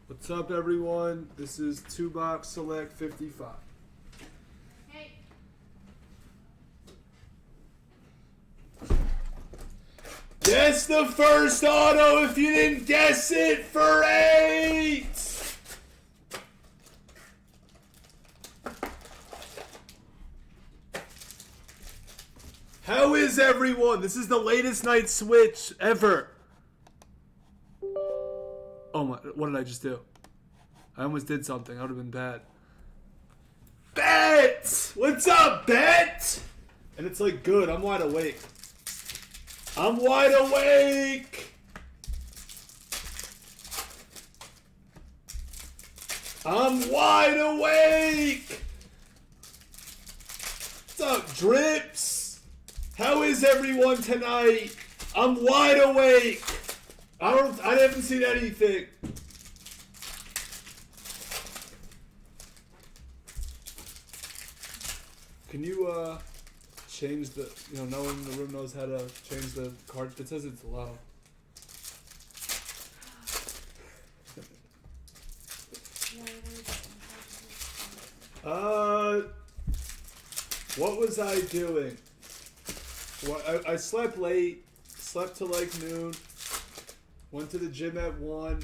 What's up, everyone? This is 2-Box Select 55. Hey. Guess the first auto if you didn't guess it for 8! How is everyone? This is the latest night switch ever. Oh my, what did I just do? I almost did something. That would have been bad. Bet! What's up, Bet? And it's like, good. I'm wide awake. I'm wide awake! I'm wide awake! What's up, Drips? How is everyone tonight? I'm wide awake! I haven't seen anything. Can you change the, no one in the room knows how to change the card. It says it's low. What was I doing? Well, I slept late, slept till like noon, went to the gym at 1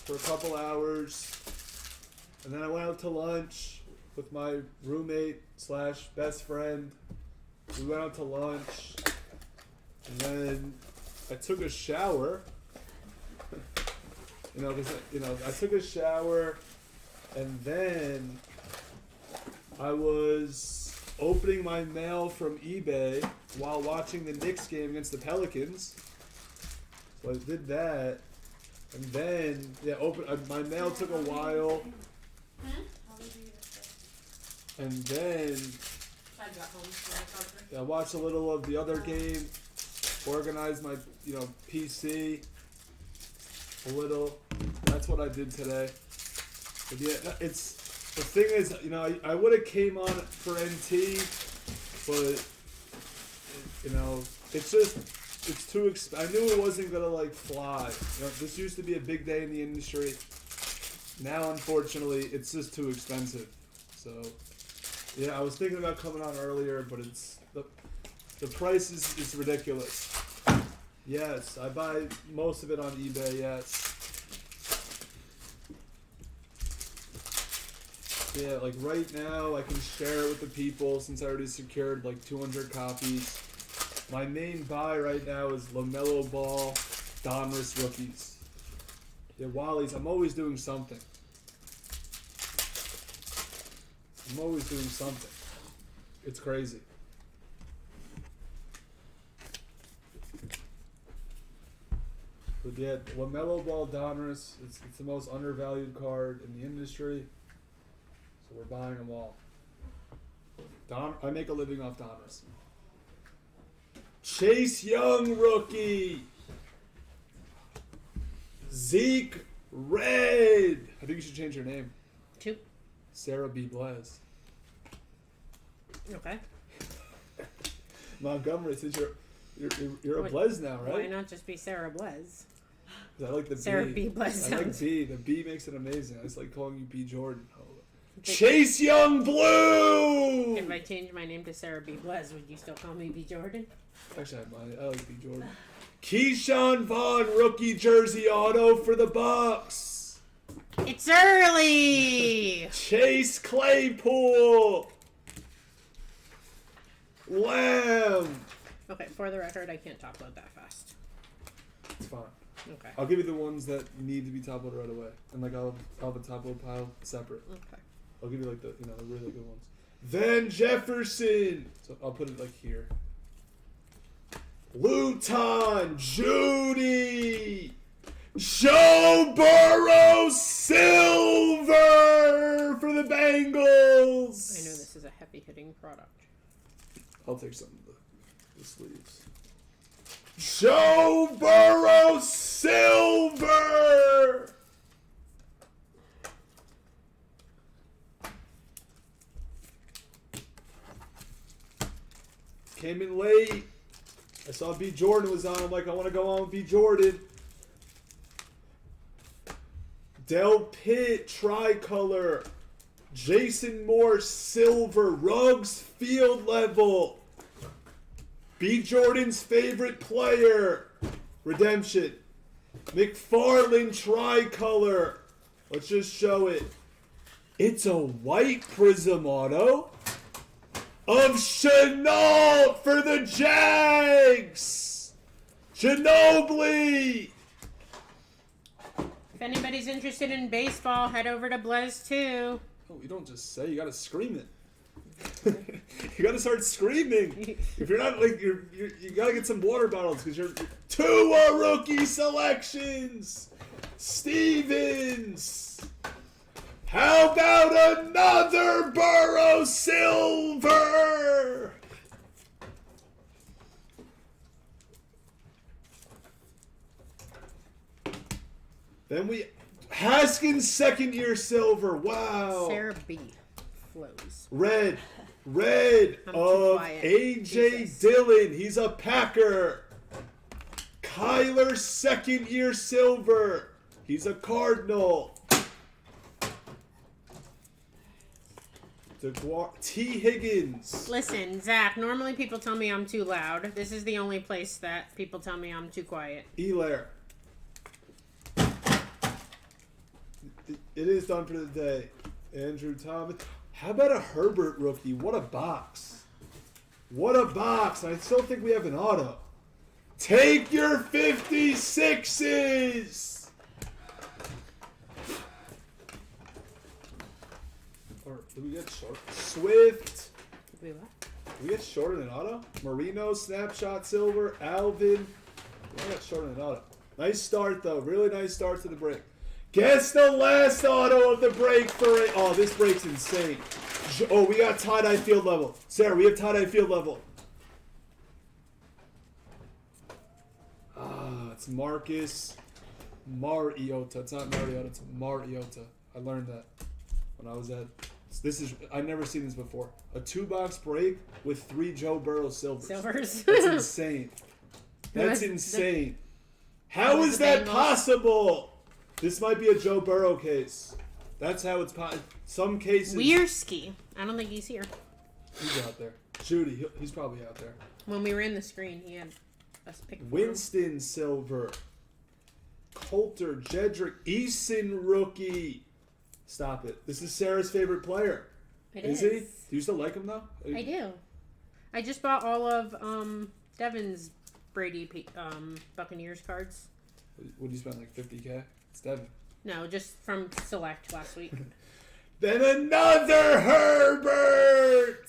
for a couple hours, and then I went out to lunch with my roommate / best friend. We went out to lunch, and then I took a shower. I took a shower, and then I was opening my mail from eBay while watching the Knicks game against the Pelicans. So I did that, and then my mail took a while. And then I watched a little of the other game, organized my PC a little. That's what I did today. But yeah, it's the thing is, I would have came on for NT, but it's too I knew it wasn't gonna fly. This used to be a big day in the industry. Now, unfortunately, it's just too expensive. So. Yeah, I was thinking about coming on earlier, but it's the price is ridiculous. Yes, I buy most of it on eBay, yes. Yeah, right now I can share it with the people since I already secured 200 copies. My main buy right now is LaMelo Ball, Donruss rookies. Yeah, Wally's, I'm always doing something. I'm always doing something. It's crazy. But yeah, LaMelo Ball Donruss, it's the most undervalued card in the industry. So we're buying them all. I make a living off Donruss. Chase Young rookie. Zeke Red. I think you should change your name. To? Sarah B. Blez. Okay. Montgomery, since you're a Blez now, right? Why not just be Sarah Blez? I like the Sarah B. B. Blez. I like B. The B makes it amazing. I just like calling you B. Jordan. Chase Young Blue! If I change my name to Sarah B. Blez, would you still call me B. Jordan? Actually, I like B. Jordan. Keyshawn Vaughn rookie jersey auto for the Bucks. It's early! Chase Claypool. Lamb. Okay, for the record, I can't top load that fast. It's fine. Okay. I'll give you the ones that need to be top loaded right away. And I'll have a top load pile separate. Okay. I'll give you the really good ones. Then Jefferson. So I'll put it here. Luton, Judy, Joe Burrow, silver for the Bengals. I know this is a heavy-hitting product. I'll take some of the sleeves. Joe Burrow, silver. Came in late. I saw B. Jordan was on. I'm like, I want to go on with B. Jordan. Del Pitt, tricolor. Jason Moore, silver. Ruggs, field level. B. Jordan's favorite player. Redemption. McFarlane, tricolor. Let's just show it. It's a white prism auto of Chenault for the Jags. Ginobili. If anybody's interested in baseball, head over to Blez too. Oh, you don't just say. You gotta scream it. You gotta start screaming. If you're not like you gotta get some water bottles because you're 2 rookie selections. Stevens. How about another Burrow silver? Then we Haskins second year silver. Wow. Sarah B. Flows. Red I'm too of quiet. AJ Jesus. Dillon. He's a Packer. Kyler second year silver. He's a Cardinal. T. Higgins. Listen, Zach, normally people tell me I'm too loud. This is the only place that people tell me I'm too quiet. Elair. It is done for the day. Andrew Thomas. How about a Herbert rookie? What a box. What a box. I still think we have an auto. Take your 56s. Or did we get short? Swift. Wait, what? Did we get short in an auto? Marino, snapshot silver. Alvin. We got short in an auto. Nice start though. Really nice start to the break. Guess the last auto of the break for it. Oh, this break's insane. Oh, we got tie-dye field level. Sarah, we have tie-dye field level. It's Marcus Mariota. It's not Mariota, it's Mariota. I learned that when I was at... I've never seen this before. A 2-box break with 3 Joe Burrow silvers. That's insane. That's insane. How is that possible? This might be a Joe Burrow case. That's how it's possible. Some cases... Weirski. I don't think he's here. He's out there. Judy, he's probably out there. When we ran the screen, he had us pick. Winston silver. Coulter, Jedrick, Eason rookie. Stop it. This is Sarah's favorite player. It is he? Do you still like him though? I do. I just bought all of Devin's Brady Buccaneers cards. What did you spend, like $50K? It's Devin. No, just from Select last week. Then another Herbert!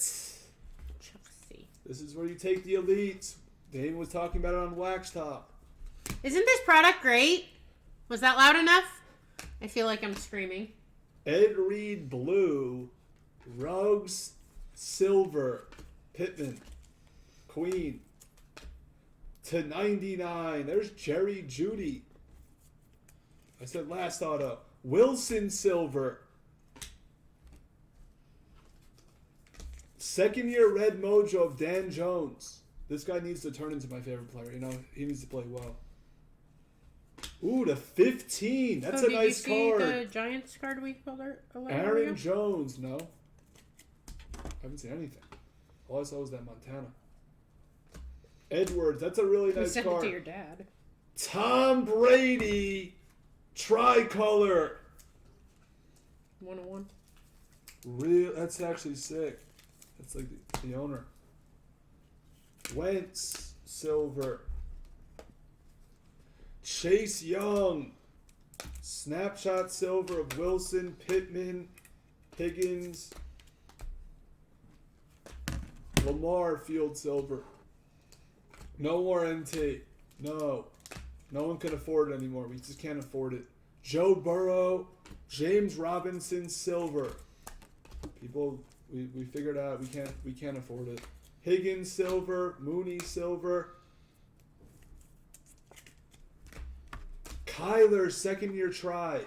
Chelsea. This is where you take the elites. Dane was talking about it on Wax Top. Isn't this product great? Was that loud enough? I feel like I'm screaming. Ed Reed blue. Ruggs silver. Pittman. Queen. /99. There's Jerry Judy. I said last auto. Wilson silver. Second year red mojo of Dan Jones. This guy needs to turn into my favorite player. You know, he needs to play well. Ooh, the 15. That's a nice card. Did you see the Giants card we pulled Aaron Jones, no. I haven't seen anything. All I saw was that Montana. Edwards, that's a really nice sent card. it to your dad. Tom Brady, tricolor. 101. That's actually sick. That's like the owner. Wentz, silver. Chase Young, snapshot silver of Wilson, Pittman, Higgins, Lamar, field silver. No more NT. No. No one can afford it anymore. We just can't afford it. Joe Burrow, James Robinson, silver. People, we figured out we can't afford it. Higgins, silver. Mooney, silver. Kyler, second year try.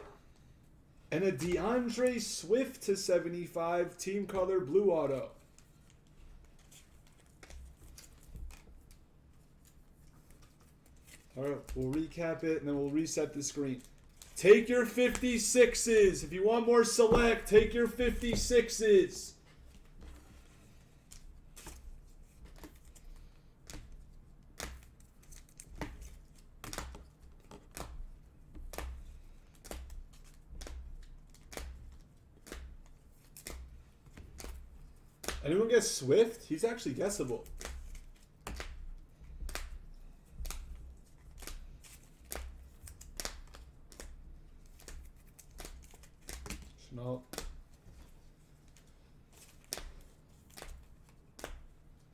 And a DeAndre Swift /75, team color blue auto. All right, we'll recap it and then we'll reset the screen. Take your 56s. If you want more select, take your 56s. Anyone guess Swift? He's actually guessable. Chanel.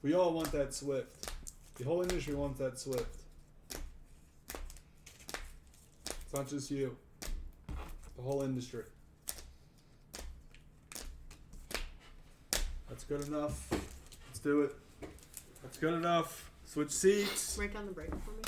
We all want that Swift. The whole industry wants that Swift. It's not just you. The whole industry. That's good enough. Let's do it. That's good enough. Switch seats. Write down the break for me.